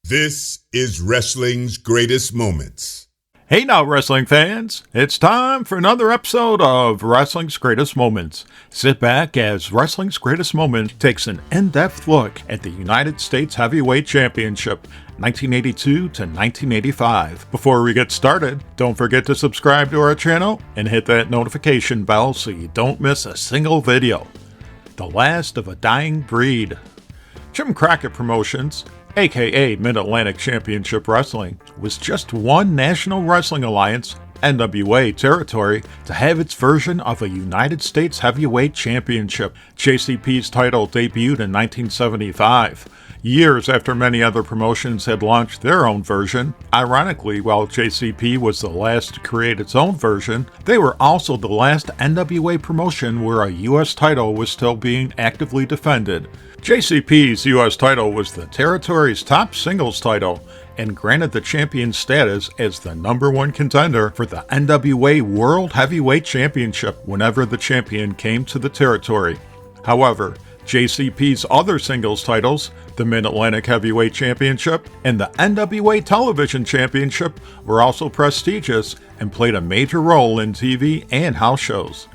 This is wrestling's greatest moments. Hey now, wrestling fans, it's time for another episode of Wrestling's Greatest Moments. Sit back as Wrestling's Greatest Moments takes an in-depth look at the United States Heavyweight Championship, 1982 to 1985. Before we get started, don't forget to subscribe to our channel and hit that notification bell so you don't miss a single video. The last of a dying breed. Jim Crockett Promotions, aka Mid-Atlantic Championship Wrestling, was just one National Wrestling Alliance NWA territory to have its version of a United States Heavyweight Championship. JCP's title debuted in 1975, years after many other promotions had launched their own version. Ironically, while JCP was the last to create its own version, they were also the last NWA promotion where a U.S. title was still being actively defended. JCP's U.S. title was the territory's top singles title and granted the champion status as the #1 contender for the NWA World Heavyweight Championship whenever the champion came to the territory. However, JCP's other singles titles, the Mid-Atlantic Heavyweight Championship and the NWA Television Championship, were also prestigious and played a major role in TV and house shows.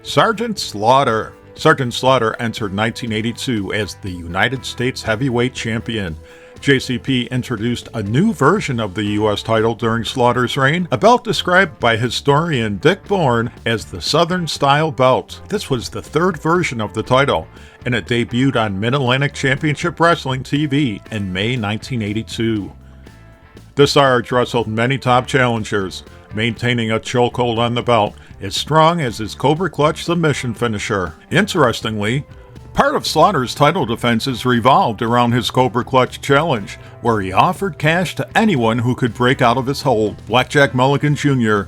Sgt Slaughter. Sgt Slaughter entered 1982 as the United States Heavyweight Champion. JCP introduced a new version of the U.S. title during Slaughter's reign, a belt described by historian Dick Bourne as the Southern Style Belt. This was the third version of the title, and it debuted on Mid-Atlantic Championship Wrestling TV in May 1982. The Sarge wrestled many top challengers, maintaining a chokehold on the belt as strong as his Cobra Clutch submission finisher. Interestingly, part of Slaughter's title defenses revolved around his Cobra Clutch challenge, where he offered cash to anyone who could break out of his hold. Blackjack Mulligan Jr.,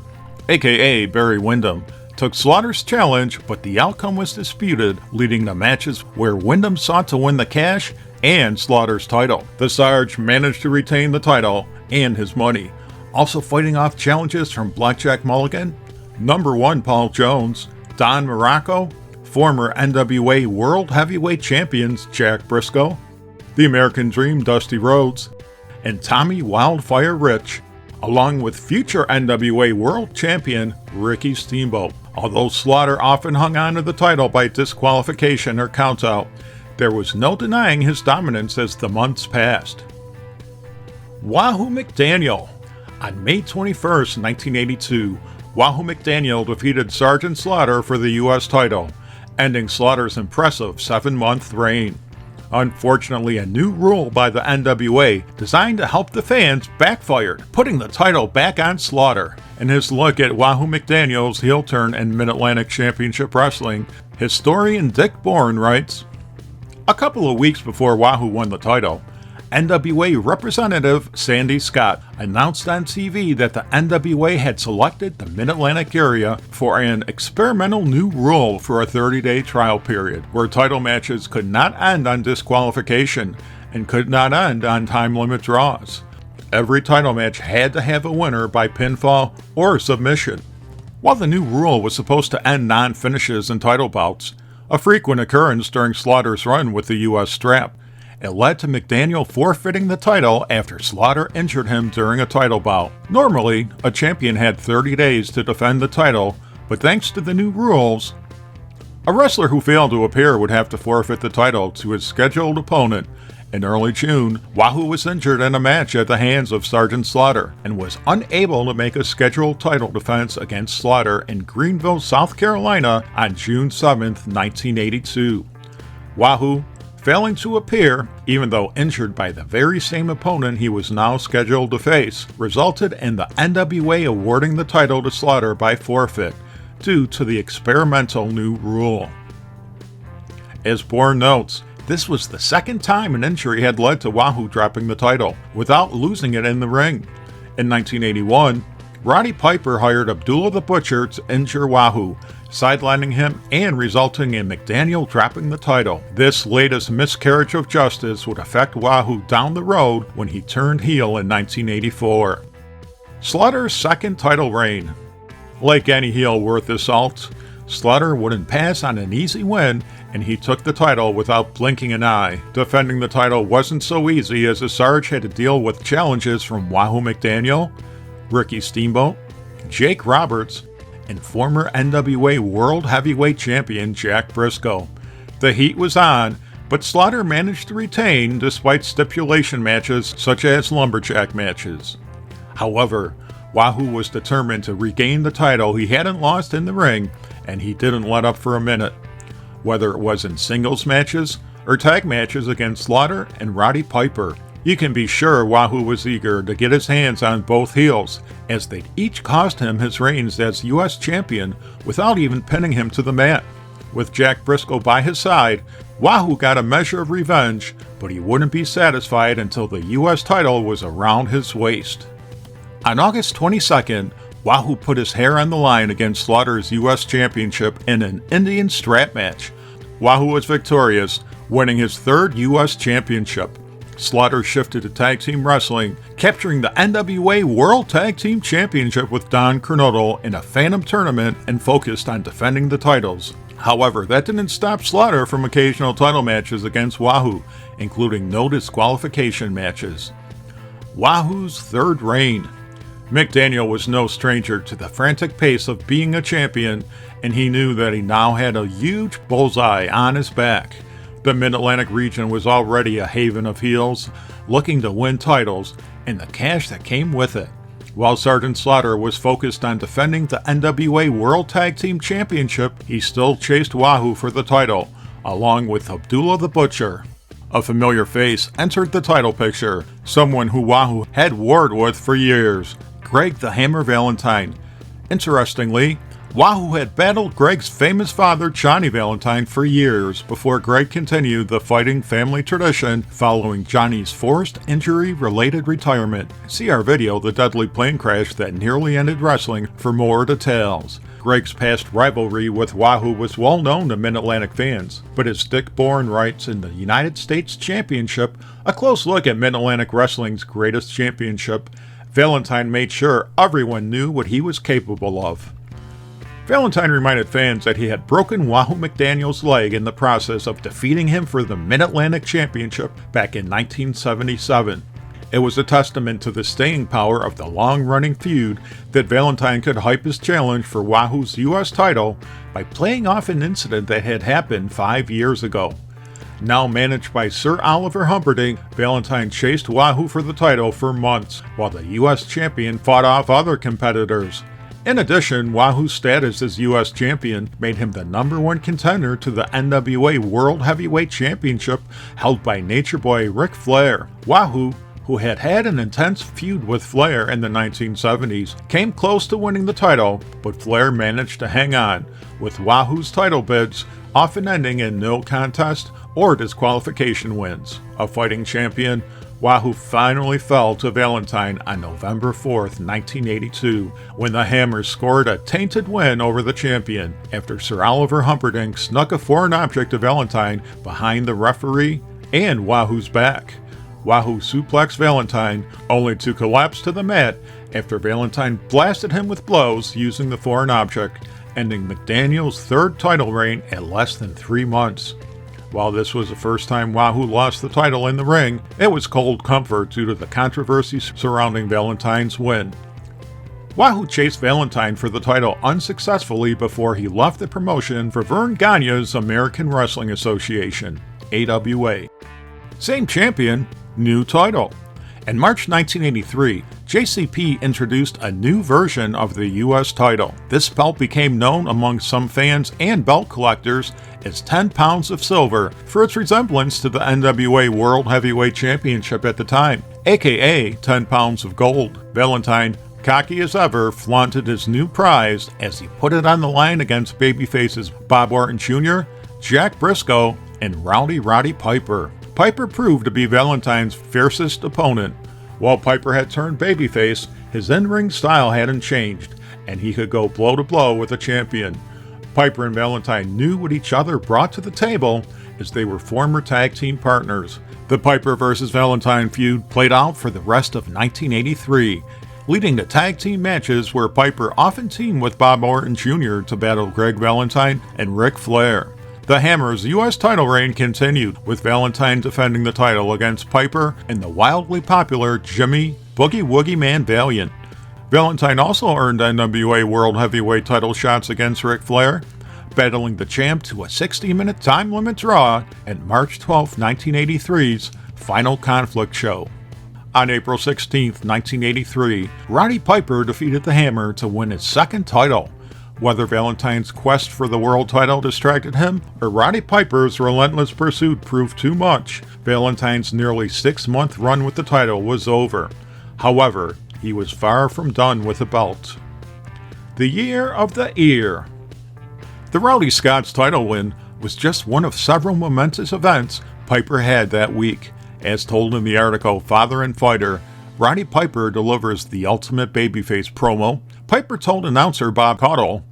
aka Barry Windham, took Slaughter's challenge, but the outcome was disputed, leading to matches where Windham sought to win the cash and Slaughter's title. The Sarge managed to retain the title and his money, also fighting off challenges from Blackjack Mulligan, #1 Paul Jones, Don Morocco, former NWA World Heavyweight Champions Jack Briscoe, the American Dream Dusty Rhodes, and Tommy Wildfire Rich, along with future NWA World Champion Ricky Steamboat. Although Slaughter often hung on to the title by disqualification or countout, there was no denying his dominance as the months passed. Wahoo McDaniel. On May 21st, 1982, Wahoo McDaniel defeated Sgt Slaughter for the U.S. title, ending Slaughter's impressive 7-month reign. Unfortunately, a new rule by the NWA designed to help the fans backfired, putting the title back on Slaughter. In his look at Wahoo McDaniel's heel turn in Mid-Atlantic Championship Wrestling, historian Dick Bourne writes, "A couple of weeks before Wahoo won the title, NWA Representative Sandy Scott announced on TV that the NWA had selected the Mid-Atlantic area for an experimental new rule for a 30-day trial period, where title matches could not end on disqualification and could not end on time-limit draws. Every title match had to have a winner by pinfall or submission. While the new rule was supposed to end non-finishes and title bouts, a frequent occurrence during Slaughter's run with the U.S. strap, it led to McDaniel forfeiting the title after Slaughter injured him during a title bout. Normally, a champion had 30 days to defend the title, but thanks to the new rules, a wrestler who failed to appear would have to forfeit the title to his scheduled opponent. In early June, Wahoo was injured in a match at the hands of Sgt Slaughter and was unable to make a scheduled title defense against Slaughter in Greenville, South Carolina on June 7, 1982. Wahoo, failing to appear, even though injured by the very same opponent he was now scheduled to face, resulted in the NWA awarding the title to Slaughter by forfeit, due to the experimental new rule. As Bourne notes, this was the second time an injury had led to Wahoo dropping the title, without losing it in the ring. In 1981, Roddy Piper hired Abdullah the Butcher to injure Wahoo, sidelining him and resulting in McDaniel dropping the title. This latest miscarriage of justice would affect Wahoo down the road when he turned heel in 1984. Slaughter's second title reign. Like any heel worth his salt, Slaughter wouldn't pass on an easy win, and he took the title without blinking an eye. Defending the title wasn't so easy, as the Sarge had to deal with challenges from Wahoo McDaniel, Ricky Steamboat, Jake Roberts, and former NWA World Heavyweight Champion Jack Briscoe. The heat was on, but Slaughter managed to retain despite stipulation matches such as lumberjack matches. However, Wahoo was determined to regain the title he hadn't lost in the ring, and he didn't let up for a minute. Whether it was in singles matches or tag matches against Slaughter and Roddy Piper, you can be sure Wahoo was eager to get his hands on both heels, as they'd each cost him his reigns as U.S. champion without even pinning him to the mat. With Jack Briscoe by his side, Wahoo got a measure of revenge, but he wouldn't be satisfied until the U.S. title was around his waist. On August 22nd, Wahoo put his hair on the line against Slaughter's U.S. Championship in an Indian strap match. Wahoo was victorious, winning his third U.S. Championship. Slaughter shifted to tag team wrestling, capturing the NWA World Tag Team Championship with Don Kernodle in a Phantom tournament, and focused on defending the titles. However, that didn't stop Slaughter from occasional title matches against Wahoo, including no disqualification matches. Wahoo's third reign. McDaniel was no stranger to the frantic pace of being a champion, and he knew that he now had a huge bullseye on his back. The Mid-Atlantic region was already a haven of heels, looking to win titles, and the cash that came with it. While Sgt Slaughter was focused on defending the NWA World Tag Team Championship, he still chased Wahoo for the title, along with Abdullah the Butcher. A familiar face entered the title picture, someone who Wahoo had warred with for years, Greg the Hammer Valentine. Interestingly, Wahoo had battled Greg's famous father, Johnny Valentine, for years before Greg continued the fighting family tradition following Johnny's forced injury-related retirement. See our video, The Deadly Plane Crash That Nearly Ended Wrestling, for more details. Greg's past rivalry with Wahoo was well known to Mid-Atlantic fans, but as Dick Bourne writes in the United States Championship, a close look at Mid-Atlantic Wrestling's greatest championship, Valentine made sure everyone knew what he was capable of. Valentine reminded fans that he had broken Wahoo McDaniel's leg in the process of defeating him for the Mid-Atlantic Championship back in 1977. It was a testament to the staying power of the long-running feud that Valentine could hype his challenge for Wahoo's U.S. title by playing off an incident that had happened 5 years ago. Now managed by Sir Oliver Humperdinck, Valentine chased Wahoo for the title for months, while the U.S. champion fought off other competitors. In addition, Wahoo's status as U.S. champion made him the #1 contender to the NWA World Heavyweight Championship held by Nature Boy Ric Flair. Wahoo, who had had an intense feud with Flair in the 1970s, came close to winning the title, but Flair managed to hang on, with Wahoo's title bids often ending in no contest or disqualification wins. A fighting champion, Wahoo finally fell to Valentine on November 4th, 1982, when the Hammer scored a tainted win over the champion after Sir Oliver Humperdinck snuck a foreign object to Valentine behind the referee and Wahoo's back. Wahoo suplexed Valentine, only to collapse to the mat after Valentine blasted him with blows using the foreign object, ending McDaniel's third title reign at less than 3 months. While this was the first time Wahoo lost the title in the ring, it was cold comfort due to the controversy surrounding Valentine's win. Wahoo chased Valentine for the title unsuccessfully before he left the promotion for Vern Gagne's American Wrestling Association, AWA. Same champion, new title. In March 1983, JCP introduced a new version of the U.S. title. This belt became known among some fans and belt collectors as 10 pounds of silver for its resemblance to the NWA World Heavyweight Championship at the time, aka 10 pounds of gold. Valentine, cocky as ever, flaunted his new prize as he put it on the line against babyfaces Bob Orton Jr., Jack Briscoe, and Rowdy Roddy Piper. Piper proved to be Valentine's fiercest opponent. While Piper had turned babyface, his in-ring style hadn't changed, and he could go blow to blow with the champion. Piper and Valentine knew what each other brought to the table, as they were former tag team partners. The Piper vs. Valentine feud played out for the rest of 1983, leading to tag team matches where Piper often teamed with Bob Orton Jr. to battle Greg Valentine and Ric Flair. The Hammer's U.S. title reign continued, with Valentine defending the title against Piper and the wildly popular Jimmy Boogie Woogie Man Valiant. Valentine also earned NWA World Heavyweight title shots against Ric Flair, battling the champ to a 60-minute time limit draw at March 12, 1983's Final Conflict show. On April 16, 1983, Roddy Piper defeated the Hammer to win his second title. Whether Valentine's quest for the world title distracted him, or Roddy Piper's relentless pursuit proved too much, Valentine's nearly 6-month run with the title was over. However, he was far from done with the belt. The Year of the Ear. The Rowdy Scott's title win was just one of several momentous events Piper had that week. As told in the article Father and Fighter, Roddy Piper delivers the ultimate babyface promo. Piper told announcer Bob Caudle,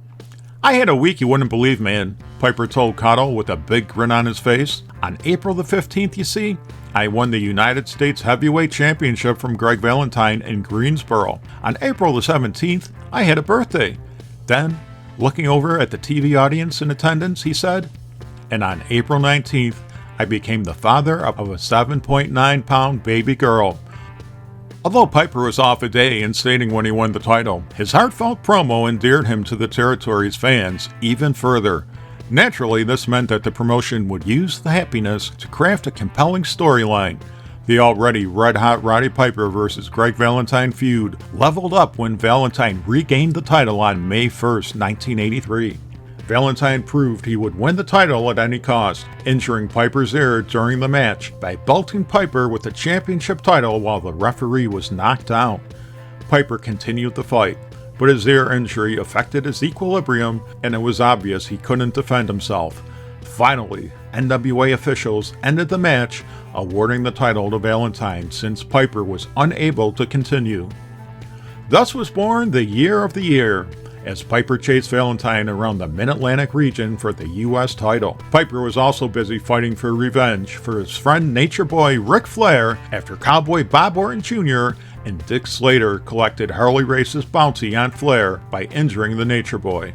"I had a week you wouldn't believe, man," Piper told Caudle with a big grin on his face. "On April the 15th, you see, I won the United States Heavyweight Championship from Greg Valentine in Greensboro. On April the 17th, I had a birthday." Then, looking over at the TV audience in attendance, he said, "And on April 19th, I became the father of a 7.9-pound baby girl." Although Piper was off a day in stating when he won the title, his heartfelt promo endeared him to the territory's fans even further. Naturally, this meant that the promotion would use the happiness to craft a compelling storyline. The already red-hot Roddy Piper vs. Greg Valentine feud leveled up when Valentine regained the title on May 1st, 1983. Valentine proved he would win the title at any cost, injuring Piper's ear during the match by belting Piper with the championship title while the referee was knocked out. Piper continued the fight, but his ear injury affected his equilibrium and it was obvious he couldn't defend himself. Finally, NWA officials ended the match, awarding the title to Valentine since Piper was unable to continue. Thus was born the Year of the Year, as Piper chased Valentine around the Mid-Atlantic region for the U.S. title. Piper was also busy fighting for revenge for his friend Nature Boy Ric Flair after Cowboy Bob Orton Jr. and Dick Slater collected Harley Race's bounty on Flair by injuring the Nature Boy.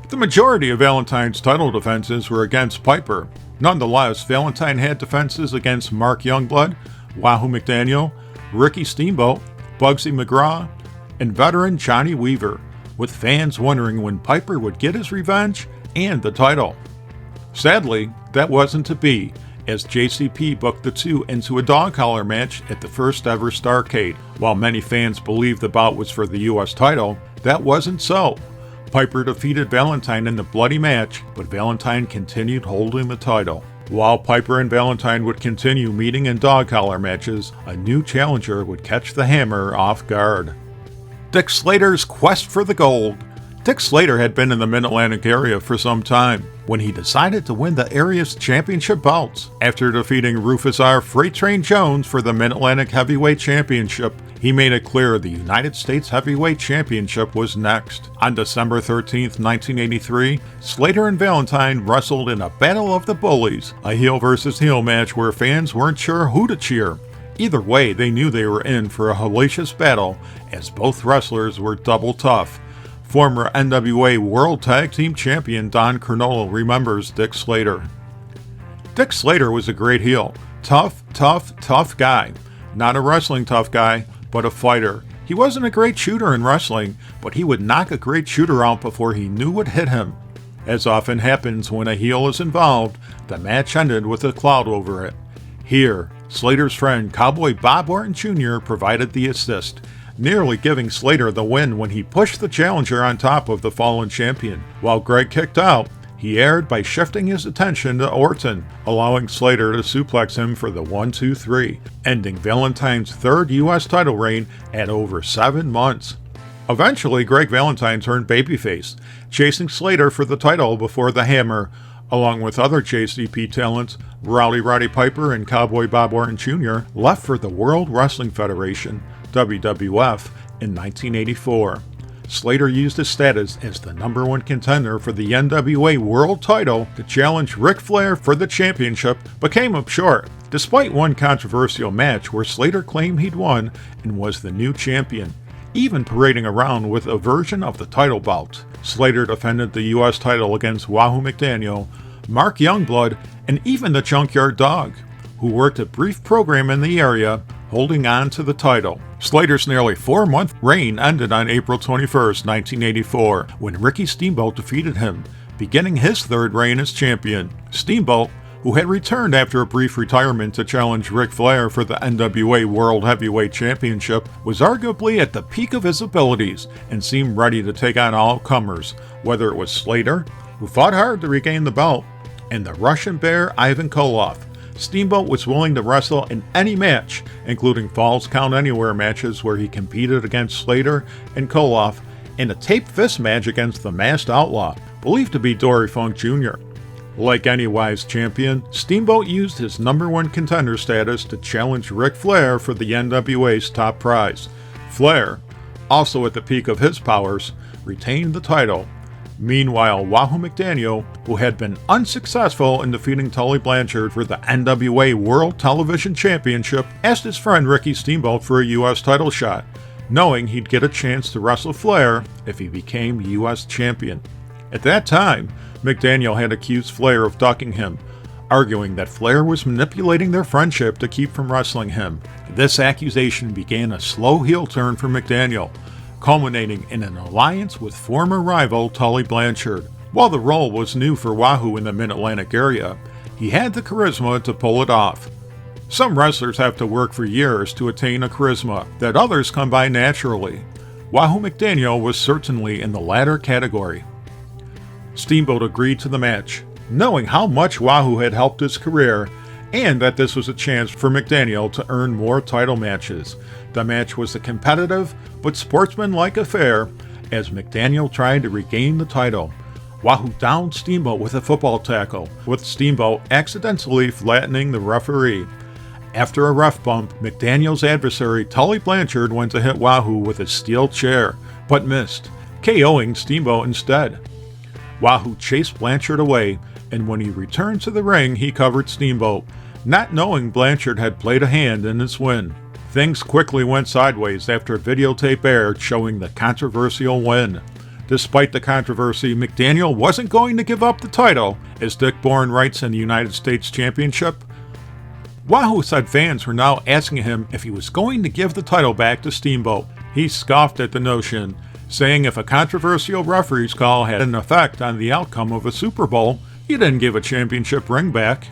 The majority of Valentine's title defenses were against Piper. Nonetheless, Valentine had defenses against Mark Youngblood, Wahoo McDaniel, Ricky Steamboat, Bugsy McGraw, and veteran Johnny Weaver, with fans wondering when Piper would get his revenge and the title. Sadly, that wasn't to be, as JCP booked the two into a dog collar match at the first ever Starrcade. While many fans believed the bout was for the U.S. title, that wasn't so. Piper defeated Valentine in the bloody match, but Valentine continued holding the title. While Piper and Valentine would continue meeting in dog collar matches, a new challenger would catch the Hammer off guard. Dick Slater's quest for the gold. Dick Slater had been in the Mid-Atlantic area for some time when he decided to win the area's championship belts. After defeating Rufus R. Freight Train Jones for the Mid-Atlantic Heavyweight Championship, he made it clear the United States Heavyweight Championship was next. On December 13, 1983, Slater and Valentine wrestled in a Battle of the Bullies, a heel versus heel match where fans weren't sure who to cheer. Either way, they knew they were in for a hellacious battle, as both wrestlers were double tough. Former NWA World Tag Team Champion Don Cornolo remembers Dick Slater. Dick Slater was a great heel. Tough guy. Not a wrestling tough guy, but a fighter. He wasn't a great shooter in wrestling, but he would knock a great shooter out before he knew what hit him. As often happens when a heel is involved, the match ended with a cloud over it. Here, Slater's friend Cowboy Bob Orton Jr. provided the assist, nearly giving Slater the win when he pushed the challenger on top of the fallen champion. While Greg kicked out, he aired by shifting his attention to Orton, allowing Slater to suplex him for the 1-2-3, ending Valentine's third U.S. title reign at over 7 months. Eventually, Greg Valentine turned babyface, chasing Slater for the title before the Hammer, along with other JCP talents, Roddy Piper and Cowboy Bob Orton Jr., left for the World Wrestling Federation, WWF, in 1984. Slater used his status as the number one contender for the NWA World title to challenge Ric Flair for the championship, but came up short, despite one controversial match where Slater claimed he'd won and was the new champion. even parading around with a version of the title bout. Slater defended the U.S. title against Wahoo McDaniel, Mark Youngblood, and even the Junkyard Dog, who worked a brief program in the area, holding on to the title. Slater's nearly 4-month reign ended on April 21, 1984, when Ricky Steamboat defeated him, beginning his third reign as champion. Steamboat, who had returned after a brief retirement to challenge Ric Flair for the NWA World Heavyweight Championship, was arguably at the peak of his abilities and seemed ready to take on all comers, whether it was Slater, who fought hard to regain the belt, and the Russian Bear Ivan Koloff. Steamboat was willing to wrestle in any match, including Falls Count Anywhere matches where he competed against Slater and Koloff, and a taped fist match against the Masked Outlaw, believed to be Dory Funk Jr. Like any wise champion, Steamboat used his #1 contender status to challenge Ric Flair for the NWA's top prize. Flair, also at the peak of his powers, retained the title. Meanwhile, Wahoo McDaniel, who had been unsuccessful in defeating Tully Blanchard for the NWA World Television Championship, asked his friend Ricky Steamboat for a U.S. title shot, knowing he'd get a chance to wrestle Flair if he became U.S. champion. At that time, McDaniel had accused Flair of ducking him, arguing that Flair was manipulating their friendship to keep from wrestling him. This accusation began a slow heel turn for McDaniel, culminating in an alliance with former rival Tully Blanchard. While the role was new for Wahoo in the Mid-Atlantic area, he had the charisma to pull it off. Some wrestlers have to work for years to attain a charisma that others come by naturally. Wahoo McDaniel was certainly in the latter category. Steamboat agreed to the match, knowing how much Wahoo had helped his career and that this was a chance for McDaniel to earn more title matches. The match was a competitive but sportsmanlike affair as McDaniel tried to regain the title. Wahoo downed Steamboat with a football tackle, with Steamboat accidentally flattening the referee. After a ref bump, McDaniel's adversary Tully Blanchard went to hit Wahoo with a steel chair, but missed, KOing Steamboat instead. Wahoo chased Blanchard away, and when he returned to the ring, he covered Steamboat, not knowing Blanchard had played a hand in his win. Things quickly went sideways after a videotape aired showing the controversial win. Despite the controversy, McDaniel wasn't going to give up the title, as Dick Bourne writes in the United States Championship. Wahoo said fans were now asking him if he was going to give the title back to Steamboat. He scoffed at the notion, saying if a controversial referee's call had an effect on the outcome of a Super Bowl, he didn't give a championship ring back.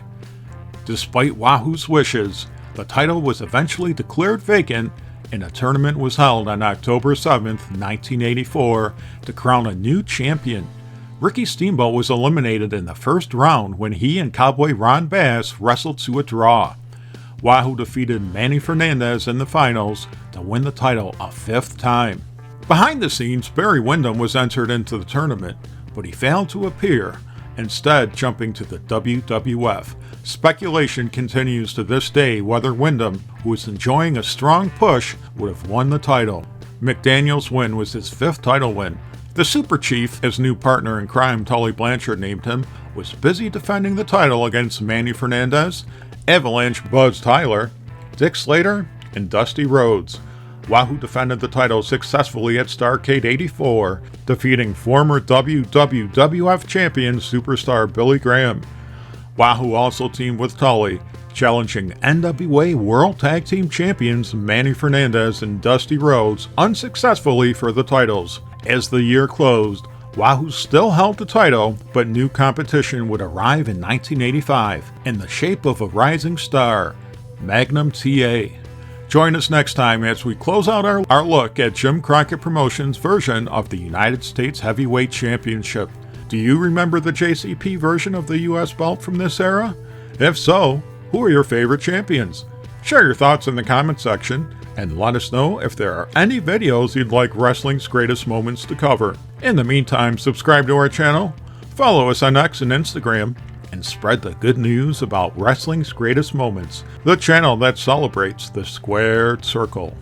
Despite Wahoo's wishes, the title was eventually declared vacant and a tournament was held on October 7, 1984 to crown a new champion. Ricky Steamboat was eliminated in the first round when he and Cowboy Ron Bass wrestled to a draw. Wahoo defeated Manny Fernandez in the finals to win the title a 5th time. Behind the scenes, Barry Windham was entered into the tournament, but he failed to appear, instead jumping to the WWF. Speculation continues to this day whether Windham, who was enjoying a strong push, would have won the title. McDaniel's win was his 5th title win. The Super Chief, as new partner in crime Tully Blanchard named him, was busy defending the title against Manny Fernandez, Avalanche Buzz Tyler, Dick Slater, and Dusty Rhodes. Wahoo defended the title successfully at Starrcade 84, defeating former WWF champion superstar Billy Graham. Wahoo also teamed with Tully, challenging NWA World Tag Team Champions Manny Fernandez and Dusty Rhodes unsuccessfully for the titles. As the year closed, Wahoo still held the title, but new competition would arrive in 1985 in the shape of a rising star, Magnum TA. Join us next time as we close out our look at Jim Crockett Promotions' version of the United States Heavyweight Championship. Do you remember the JCP version of the U.S. belt from this era? If so, who are your favorite champions? Share your thoughts in the comment section, and let us know if there are any videos you'd like Wrestling's Greatest Moments to cover. In the meantime, subscribe to our channel, follow us on X and Instagram, and spread the good news about Wrestling's Greatest Moments, the channel that celebrates the squared circle.